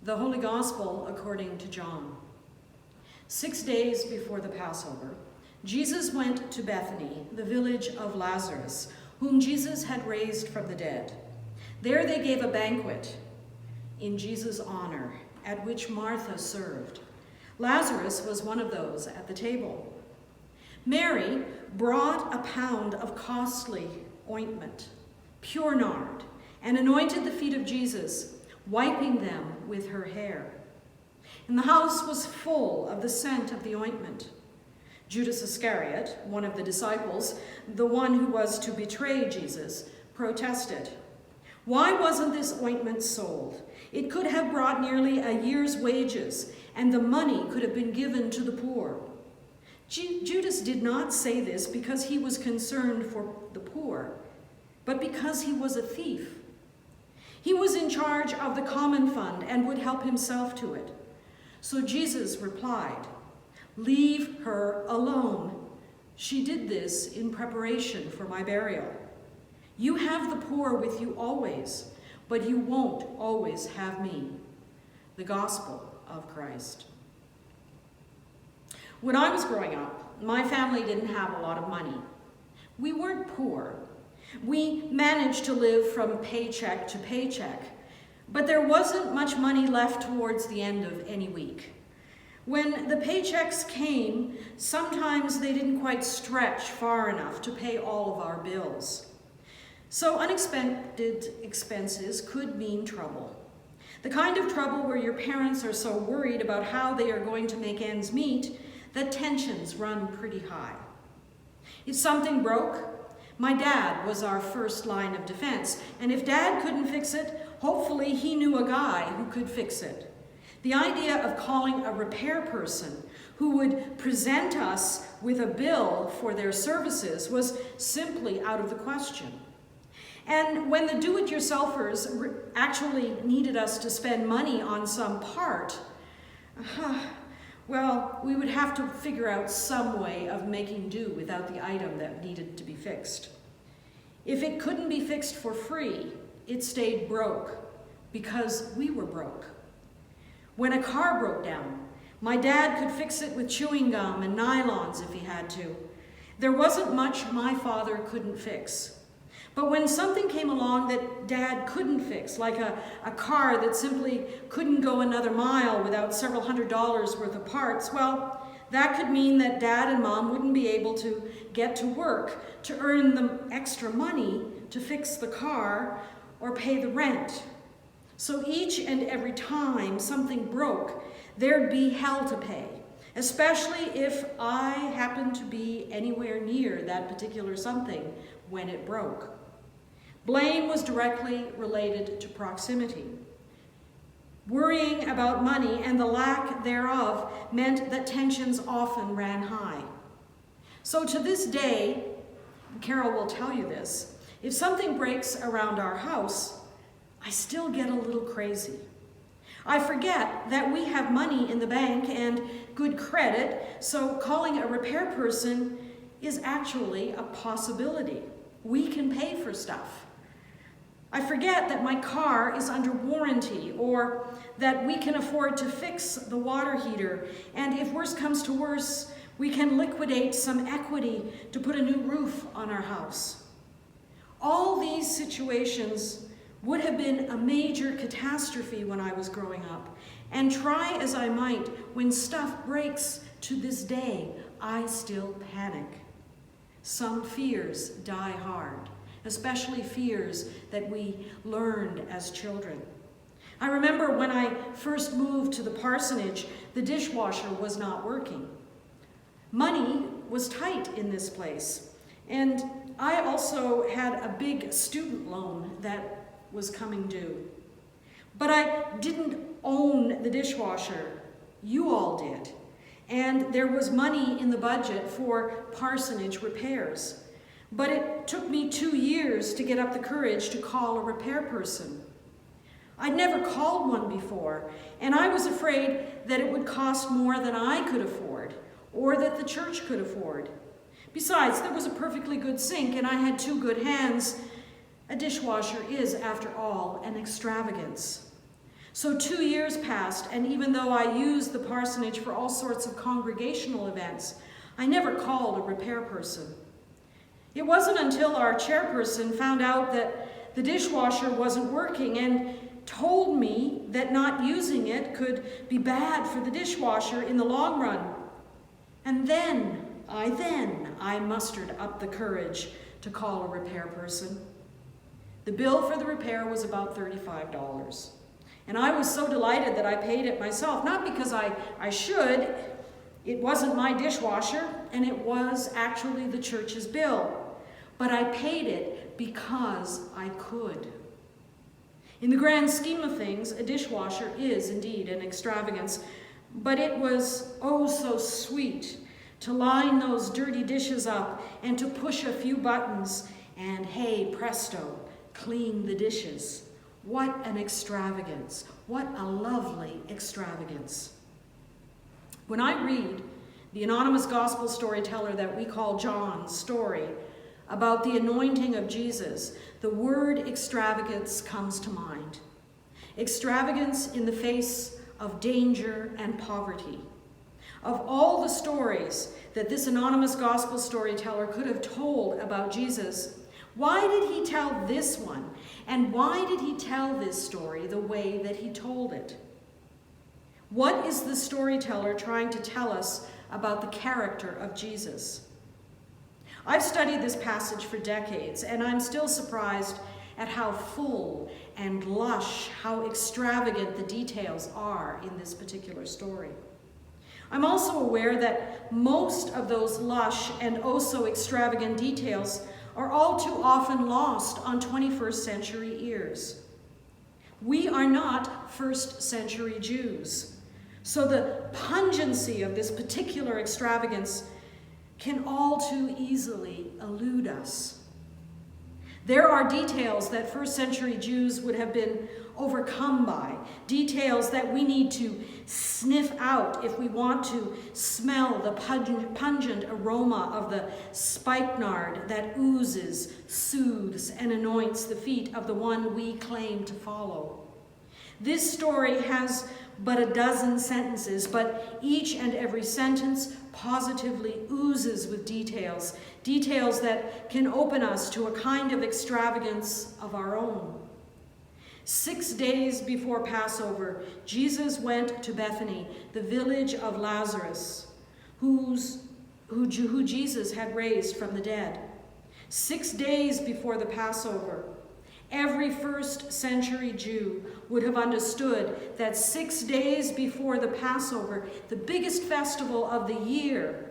The Holy Gospel according to John. 6 days before the Passover, Jesus went to Bethany, the village of Lazarus, whom Jesus had raised from the dead. There they gave a banquet in Jesus' honor, at which Martha served. Lazarus was one of those at the table. Mary brought a pound of costly ointment, pure nard, and anointed the feet of Jesus, wiping them with her hair. And the house was full of the scent of the ointment. Judas Iscariot, one of the disciples, the one who was to betray Jesus, protested. Why wasn't this ointment sold? It could have brought nearly a year's wages, and the money could have been given to the poor. Judas did not say this because he was concerned for the poor, but because he was a thief. He was in charge of the common fund and would help himself to it. So Jesus replied, "Leave her alone. She did this in preparation for my burial. You have the poor with you always, but you won't always have me." The Gospel of Christ. When I was growing up, my family didn't have a lot of money. We weren't poor. We managed to live from paycheck to paycheck, but there wasn't much money left towards the end of any week. When the paychecks came, sometimes they didn't quite stretch far enough to pay all of our bills. So unexpected expenses could mean trouble. The kind of trouble where your parents are so worried about how they are going to make ends meet that tensions run pretty high. If something broke, my dad was our first line of defense, and if Dad couldn't fix it, hopefully he knew a guy who could fix it. The idea of calling a repair person who would present us with a bill for their services was simply out of the question. And when the do-it-yourselfers actually needed us to spend money on some part, well, we would have to figure out some way of making do without the item that needed to be fixed. If it couldn't be fixed for free, it stayed broke because we were broke. When a car broke down, my dad could fix it with chewing gum and nylons if he had to. There wasn't much my father couldn't fix. But when something came along that Dad couldn't fix, like a car that simply couldn't go another mile without several $100s worth of parts, well, that could mean that Dad and Mom wouldn't be able to get to work to earn the extra money to fix the car or pay the rent. So each and every time something broke, there'd be hell to pay, especially if I happened to be anywhere near that particular something when it broke. Blame was directly related to proximity. Worrying about money and the lack thereof meant that tensions often ran high. So to this day, Carol will tell you this, if something breaks around our house, I still get a little crazy. I forget that we have money in the bank and good credit, so calling a repair person is actually a possibility. We can pay for stuff. I forget that my car is under warranty or that we can afford to fix the water heater, and if worse comes to worse, we can liquidate some equity to put a new roof on our house. All these situations would have been a major catastrophe when I was growing up, and try as I might, when stuff breaks to this day, I still panic. Some fears die hard, especially fears that we learned as children. I remember when I first moved to the parsonage, the dishwasher was not working. Money was tight in this place, and I also had a big student loan that was coming due. But I didn't own the dishwasher. You all did. And there was money in the budget for parsonage repairs. But it took me 2 years to get up the courage to call a repair person. I'd never called one before, and I was afraid that it would cost more than I could afford, or that the church could afford. Besides, there was a perfectly good sink, and I had 2 good hands. A dishwasher is, after all, an extravagance. So 2 years passed, and even though I used the parsonage for all sorts of congregational events, I never called a repair person. It wasn't until our chairperson found out that the dishwasher wasn't working and told me that not using it could be bad for the dishwasher in the long run. And then I mustered up the courage to call a repair person. The bill for the repair was about $35. And I was so delighted that I paid it myself, not because I should. It wasn't my dishwasher, and it was actually the church's bill. But I paid it because I could. In the grand scheme of things, a dishwasher is indeed an extravagance, but it was oh so sweet to line those dirty dishes up and to push a few buttons and hey, presto, clean the dishes. What an extravagance. What a lovely extravagance. When I read the anonymous gospel storyteller that we call John's story about the anointing of Jesus, the word extravagance comes to mind. Extravagance in the face of danger and poverty. Of all the stories that this anonymous gospel storyteller could have told about Jesus, why did he tell this one? And why did he tell this story the way that he told it? What is the storyteller trying to tell us about the character of Jesus? I've studied this passage for decades, and I'm still surprised at how full and lush, how extravagant the details are in this particular story. I'm also aware that most of those lush and oh so extravagant details are all too often lost on 21st century ears. We are not first century Jews, so the pungency of this particular extravagance can all too easily elude us. There are details that first century Jews would have been overcome by, details that we need to sniff out if we want to smell the pungent aroma of the spikenard that oozes, soothes, and anoints the feet of the one we claim to follow. This story has but a dozen sentences, but each and every sentence positively oozes with details, details that can open us to a kind of extravagance of our own. 6 days before Passover, Jesus went to Bethany, the village of Lazarus, who Jesus had raised from the dead. 6 days before the Passover, every first century Jew would have understood that 6 days before the Passover, the biggest festival of the year,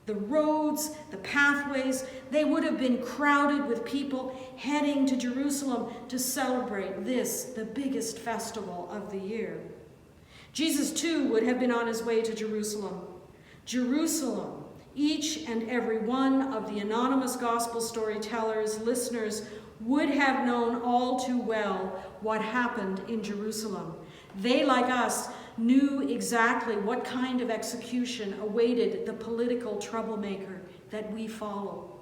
the roads, the pathways, they would have been crowded with people heading to Jerusalem to celebrate this, the biggest festival of the year. Jesus too would have been on his way to Jerusalem. Jerusalem, each and every one of the anonymous gospel storytellers, listeners, would have known all too well what happened in Jerusalem. They, like us, knew exactly what kind of execution awaited the political troublemaker that we follow.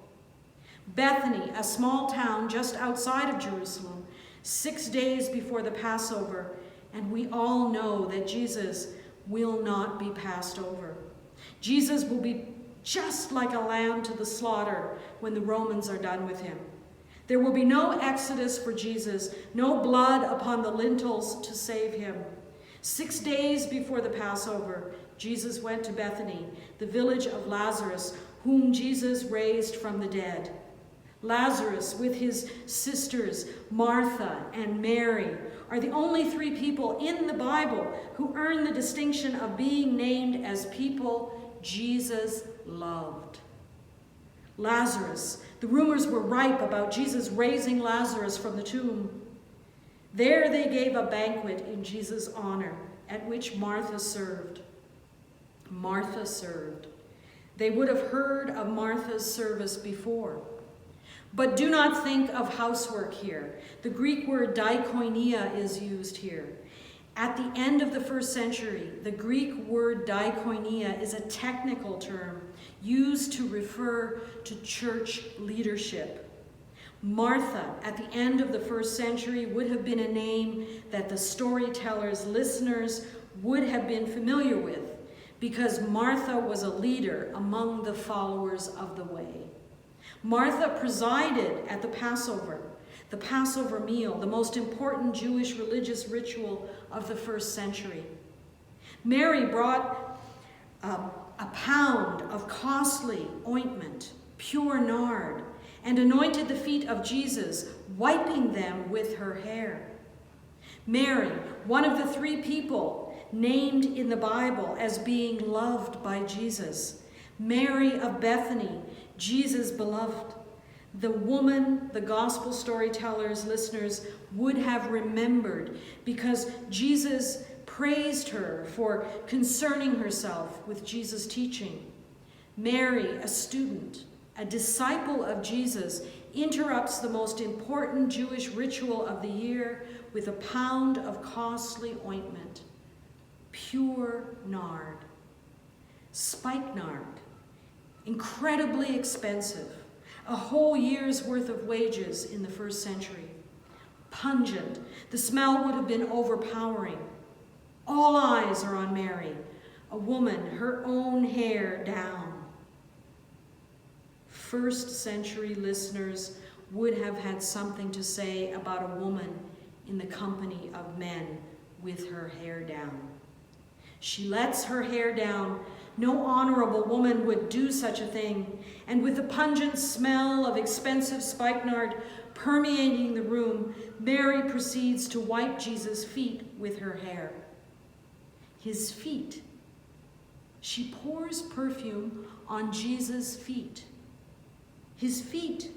Bethany, a small town just outside of Jerusalem, 6 days before the Passover, and we all know that Jesus will not be passed over. Jesus will be just like a lamb to the slaughter when the Romans are done with him. There will be no exodus for Jesus, no blood upon the lintels to save him. 6 days before the Passover, Jesus went to Bethany, the village of Lazarus, whom Jesus raised from the dead. Lazarus, with his sisters, Martha and Mary, are the only 3 people in the Bible who earn the distinction of being named as people Jesus loved. Lazarus, the rumors were ripe about Jesus raising Lazarus from the tomb. There they gave a banquet in Jesus' honor, at which Martha served. Martha served. They would have heard of Martha's service before. But do not think of housework here. The Greek word diakonia is used here. At the end of the first century, the Greek word diakonia is a technical term used to refer to church leadership. Martha, at the end of the first century, would have been a name that the storyteller's listeners would have been familiar with, because Martha was a leader among the followers of the way. Martha presided at the Passover meal, the most important Jewish religious ritual of the first century. Mary brought a pound of costly ointment, pure nard, and anointed the feet of Jesus, wiping them with her hair. Mary, one of the three people named in the Bible as being loved by Jesus. Mary of Bethany, Jesus' beloved. The woman the gospel storytellers' listeners would have remembered because Jesus praised her for concerning herself with Jesus' teaching. Mary, a student, a disciple of Jesus, interrupts the most important Jewish ritual of the year with a pound of costly ointment, pure nard, spikenard, incredibly expensive, a whole year's worth of wages in the first century. Pungent, the smell would have been overpowering. All eyes are on Mary, a woman, her own hair down. First century listeners would have had something to say about a woman in the company of men with her hair down. She lets her hair down. No honorable woman would do such a thing. And with the pungent smell of expensive spikenard permeating the room, Mary proceeds to wipe Jesus' feet with her hair. His feet. She pours perfume on Jesus' feet. His feet.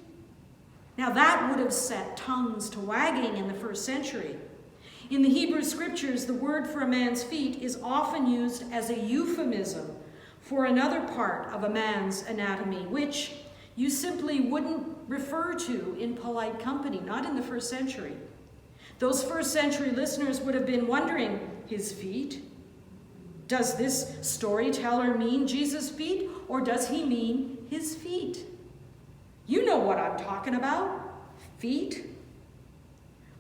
Now that would have set tongues to wagging in the first century. In the Hebrew scriptures, the word for a man's feet is often used as a euphemism for another part of a man's anatomy, which you simply wouldn't refer to in polite company, not in the first century. Those first century listeners would have been wondering, his feet? Does this storyteller mean Jesus' feet, or does he mean his feet? You know what I'm talking about. Feet.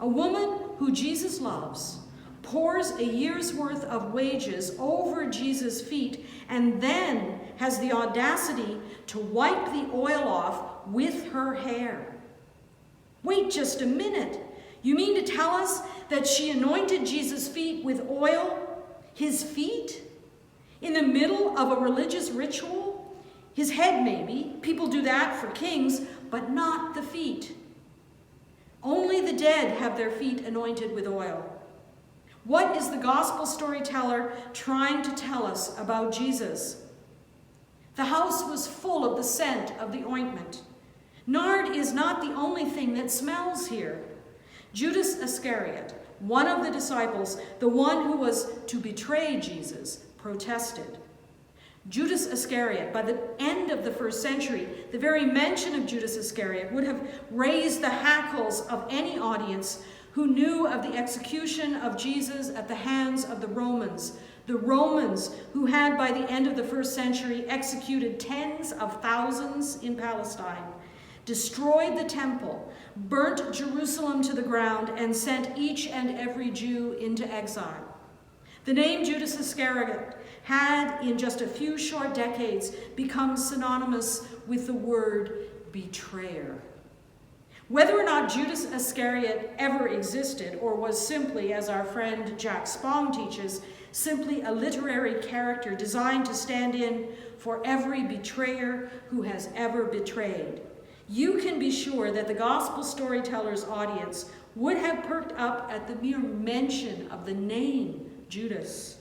A woman who Jesus loves pours a year's worth of wages over Jesus' feet and then has the audacity to wipe the oil off with her hair. Wait just a minute. You mean to tell us that she anointed Jesus' feet with oil? His feet? In the middle of a religious ritual? His head, maybe. People do that for kings, but not the feet. Only the dead have their feet anointed with oil. What is the gospel storyteller trying to tell us about Jesus? The house was full of the scent of the ointment. Nard is not the only thing that smells here. Judas Iscariot, one of the disciples, the one who was to betray Jesus, protested. Judas Iscariot, by the end of the first century, the very mention of Judas Iscariot would have raised the hackles of any audience who knew of the execution of Jesus at the hands of the Romans who had, by the end of the first century, executed tens of thousands in Palestine, destroyed the temple, burnt Jerusalem to the ground, and sent each and every Jew into exile. The name Judas Iscariot had, in just a few short decades, become synonymous with the word betrayer. Whether or not Judas Iscariot ever existed, or was simply, as our friend Jack Spong teaches, simply a literary character designed to stand in for every betrayer who has ever betrayed, you can be sure that the gospel storyteller's audience would have perked up at the mere mention of the name Judas.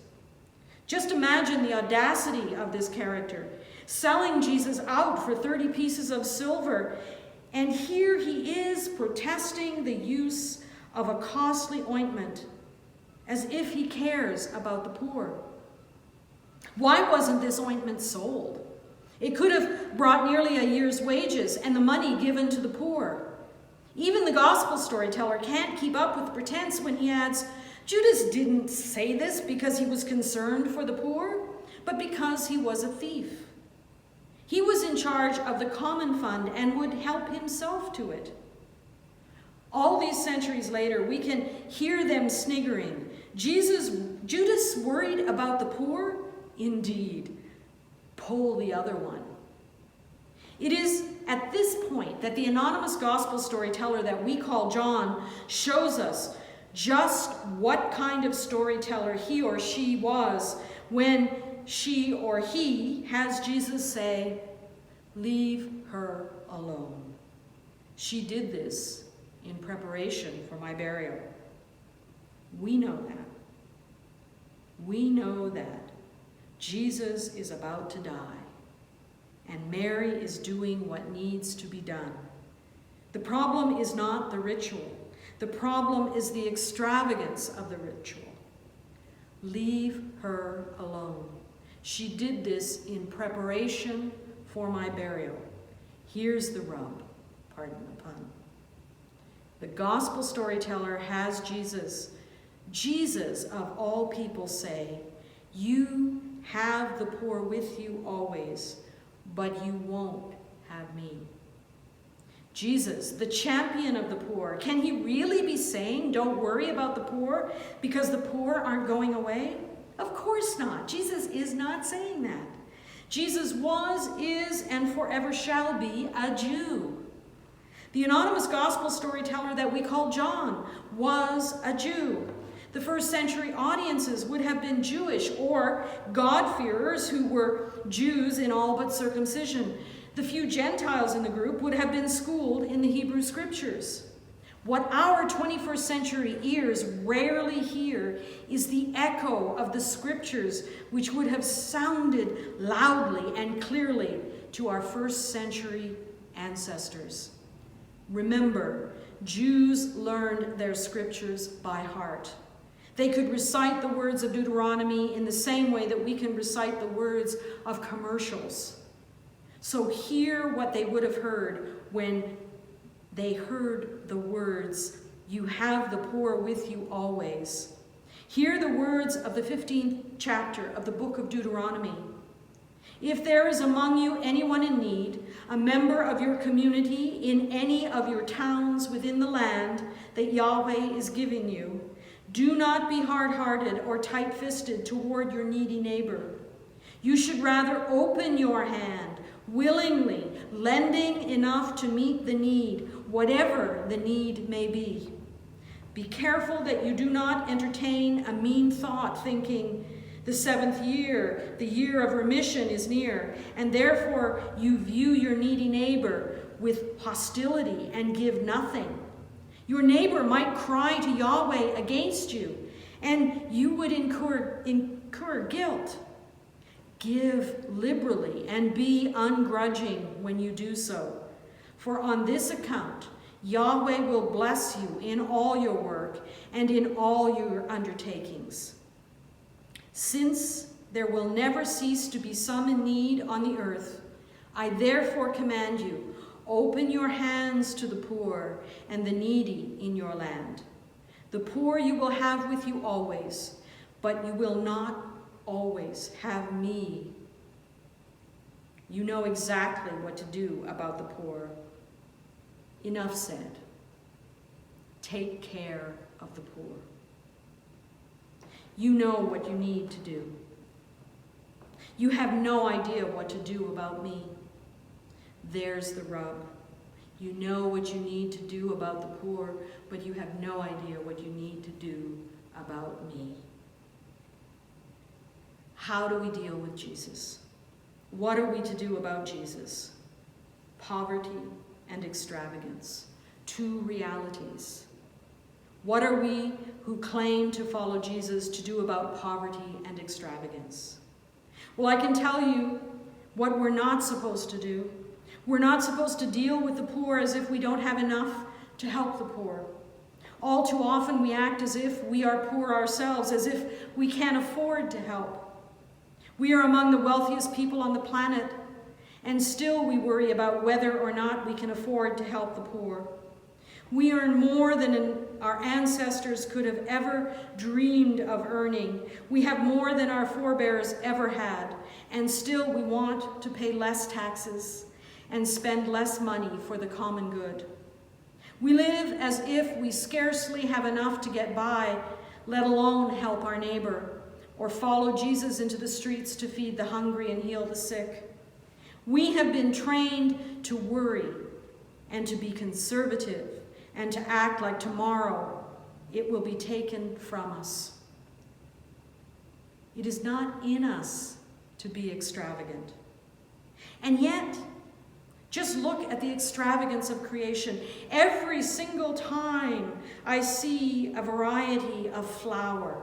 Just imagine the audacity of this character, selling Jesus out for 30 pieces of silver, and here he is protesting the use of a costly ointment, as if he cares about the poor. Why wasn't this ointment sold? It could have brought nearly a year's wages and the money given to the poor. Even the gospel storyteller can't keep up with pretense when he adds, Judas didn't say this because he was concerned for the poor, but because he was a thief. He was in charge of the common fund and would help himself to it. All these centuries later, we can hear them sniggering. Judas worried about the poor? Indeed. Pull the other one. It is at this point that the anonymous gospel storyteller that we call John shows us just what kind of storyteller he or she was when she or he has Jesus say, "Leave her alone. She did this in preparation for my burial." We know that. We know that Jesus is about to die, and Mary is doing what needs to be done. The problem is not the ritual. The problem is the extravagance of the ritual. Leave her alone. She did this in preparation for my burial. Here's the rub, pardon the pun. The gospel storyteller has Jesus of all people say, "You have the poor with you always, but you won't have me." Jesus, the champion of the poor, can he really be saying, "Don't worry about the poor because the poor aren't going away"? Of course not. Jesus is not saying that. Jesus was, is, and forever shall be a Jew. The anonymous gospel storyteller that we call John was a Jew. The first century audiences would have been Jewish or God-fearers who were Jews in all but circumcision. The few Gentiles in the group would have been schooled in the Hebrew scriptures. What our 21st century ears rarely hear is the echo of the scriptures which would have sounded loudly and clearly to our first century ancestors. Remember, Jews learned their scriptures by heart. They could recite the words of Deuteronomy in the same way that we can recite the words of commercials. So hear what they would have heard when they heard the words, "You have the poor with you always." Hear the words of the 15th chapter of the book of Deuteronomy. "If there is among you anyone in need, a member of your community in any of your towns within the land that Yahweh is giving you, do not be hard-hearted or tight-fisted toward your needy neighbor. You should rather open your hand, willingly, lending enough to meet the need, whatever the need may be. Be careful that you do not entertain a mean thought, thinking, 'The 7th year, the year of remission, is near,' and therefore you view your needy neighbor with hostility and give nothing. Your neighbor might cry to Yahweh against you, and you would incur guilt. Give liberally and be ungrudging when you do so. For on this account, Yahweh will bless you in all your work and in all your undertakings. Since there will never cease to be some in need on the earth, I therefore command you, open your hands to the poor and the needy in your land. The poor you will have with you always, but you will not always have me. You know exactly what to do about the poor. Enough said. Take care of the poor. You know what you need to do. You have no idea what to do about me. There's the rub. You know what you need to do about the poor, but you have no idea what you need to do about me. How do we deal with Jesus? What are we to do about Jesus? Poverty and extravagance, two realities. What are we who claim to follow Jesus to do about poverty and extravagance? Well, I can tell you what we're not supposed to do. We're not supposed to deal with the poor as if we don't have enough to help the poor. All too often we act as if we are poor ourselves, as if we can't afford to help. We are among the wealthiest people on the planet, and still we worry about whether or not we can afford to help the poor. We earn more than our ancestors could have ever dreamed of earning. We have more than our forebears ever had, and still we want to pay less taxes and spend less money for the common good. We live as if we scarcely have enough to get by, let alone help our neighbor, or follow Jesus into the streets to feed the hungry and heal the sick. We have been trained to worry and to be conservative and to act like tomorrow it will be taken from us. It is not in us to be extravagant. And yet, just look at the extravagance of creation. Every single time I see a variety of flower,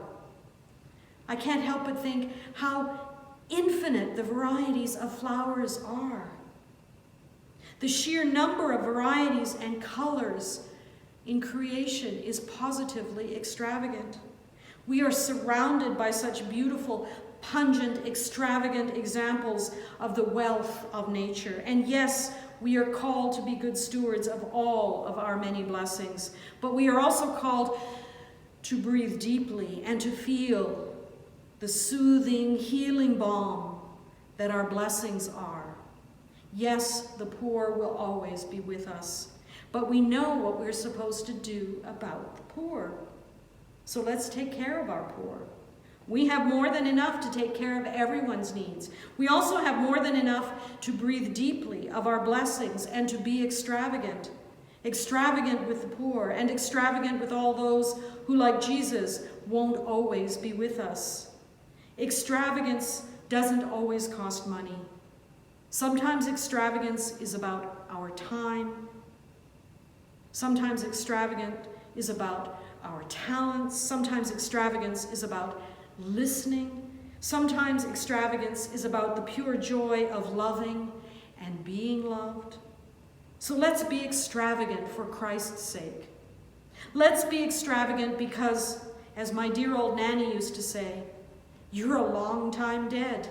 I can't help but think how infinite the varieties of flowers are. The sheer number of varieties and colors in creation is positively extravagant. We are surrounded by such beautiful, pungent, extravagant examples of the wealth of nature. And yes, we are called to be good stewards of all of our many blessings, but we are also called to breathe deeply and to feel the soothing, healing balm that our blessings are. Yes, the poor will always be with us, but we know what we're supposed to do about the poor. So let's take care of our poor. We have more than enough to take care of everyone's needs. We also have more than enough to breathe deeply of our blessings and to be extravagant. Extravagant with the poor and extravagant with all those who, like Jesus, won't always be with us. Extravagance doesn't always cost money. Sometimes extravagance is about our time. Sometimes extravagant is about our talents. Sometimes extravagance is about listening. Sometimes extravagance is about the pure joy of loving and being loved. So let's be extravagant for Christ's sake. Let's be extravagant because, as my dear old nanny used to say, you're a long time dead.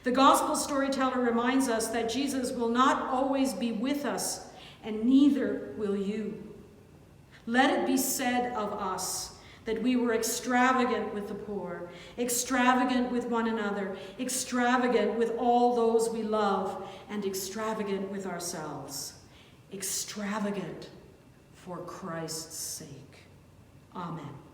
The gospel storyteller reminds us that Jesus will not always be with us, and neither will you. Let it be said of us that we were extravagant with the poor, extravagant with one another, extravagant with all those we love, and extravagant with ourselves. Extravagant for Christ's sake. Amen.